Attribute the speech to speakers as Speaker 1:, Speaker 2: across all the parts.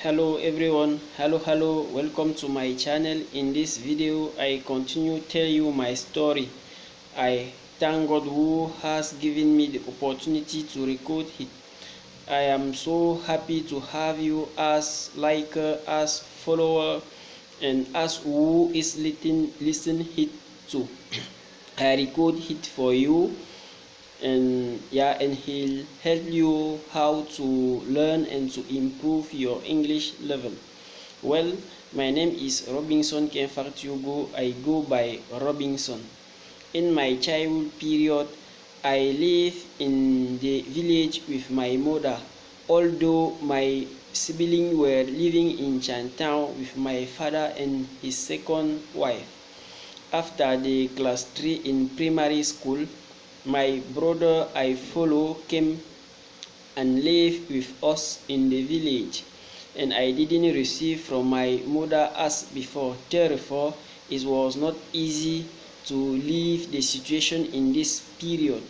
Speaker 1: Hello everyone, hello, welcome to my channel. In this video I continue tell you my story. I thank God who has given me the opportunity to record it. I am so happy to have you as liker, as follower, and as who is listen it to. I record it for you, and he'll help you how to learn and to improve your English level. Well, my name is Robinson Kenfartugo. I go by Robinson. In my childhood period, I live in the village with my mother, although my siblings were living in Chantown with my father and his second wife. After the class 3 in primary school, my brother I follow came and lived with us in the village, and I didn't receive from my mother as before. Therefore, it was not easy to leave the situation in this period.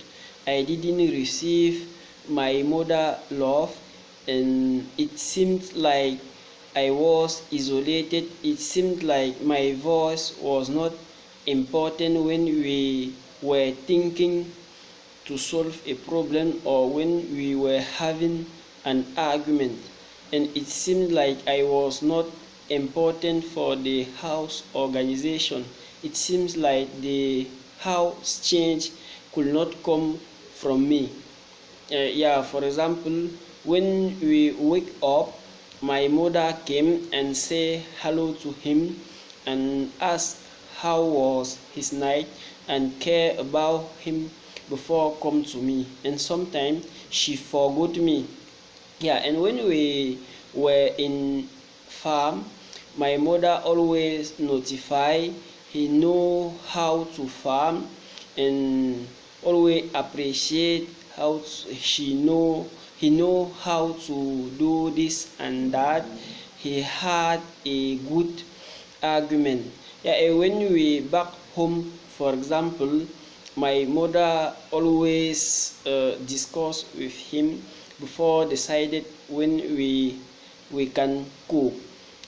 Speaker 1: I didn't receive my mother love, and it seemed like I was isolated. It seemed like my voice was not important when we were thinking to solve a problem or when we were having an argument, and it seemed like I was not important for the house organization. It seems like the house change could not come from me. For example, when we wake up, my mother came and say hello to him and asked how was his night and care about him before come to me. And sometimes she forgot me. And when we were in farm, my mother always notify he know how to farm, and always appreciate how he know how to do this and that. He had a good argument. And when we back home, for example, my mother always discuss with him before decided when we can cook.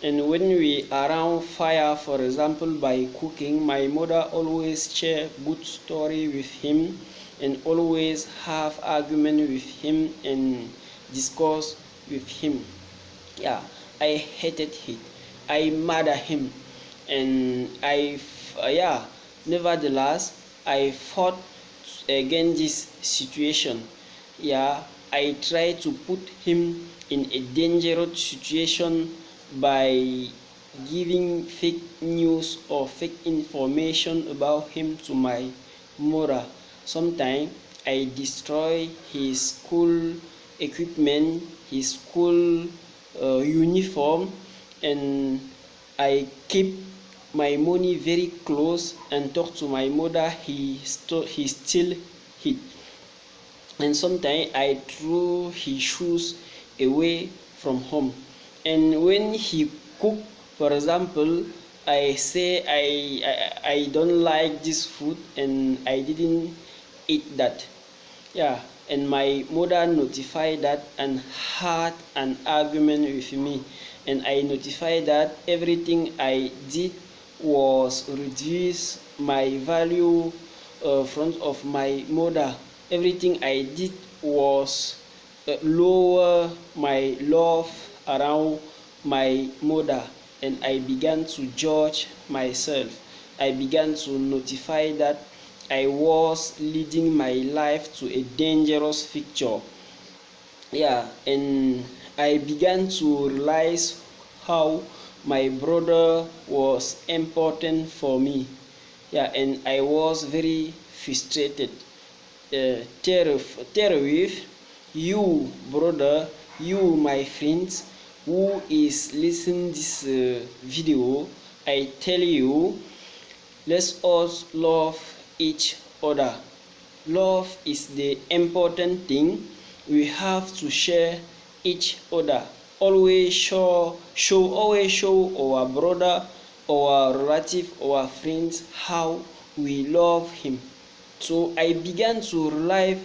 Speaker 1: And when we around fire, for example, by cooking, my mother always share good story with him and always have argument with him and discuss with him. I hated it. I mad at him, and nevertheless, I fought against this situation. I tried to put him in a dangerous situation by giving fake news or fake information about him to my mother. Sometimes I destroy his school equipment, his school uniform, and I keep my money very close and talk to my mother he still it. And sometimes I threw his shoes away from home. And when he cook, for example, I say I don't like this food and I didn't eat that. And my mother notified that and had an argument with me, and I notified that everything I did was reduce my value front of my mother. Everything I did was lower my love around my mother, and I began to judge myself. I began to notify that I was leading my life to a dangerous future. And I began to realize how my brother was important for me. And I was very frustrated. With you, brother, you, my friends, who is listening this video, I tell you, let's us love each other. Love is the important thing. We have to share each other. Always show our brother, our relative, our friends how we love him. So I began to realize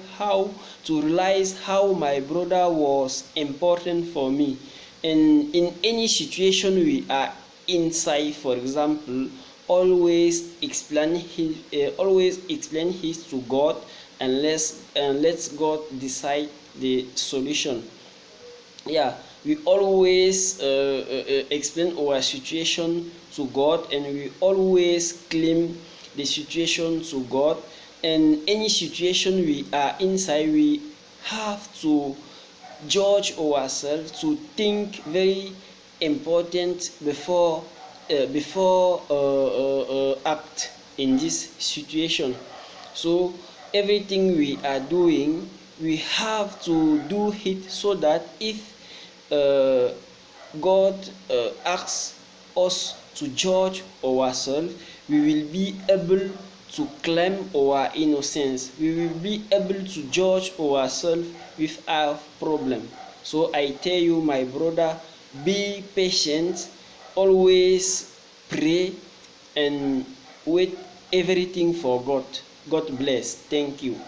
Speaker 1: how my brother was important for me. And in any situation we are inside, for example, always explain his to God, and let's God decide the solution. Yeah, we always explain our situation to God, and we always claim the situation to God. And any situation we are inside, we have to judge ourselves, to think very important before act in this situation. So everything we are doing, we have to do it so that if uh, God asks us to judge ourselves, we will be able to claim our innocence. We will be able to judge ourselves without problem. So I tell you, my brother, be patient, always pray, and wait everything for God. God bless. Thank you.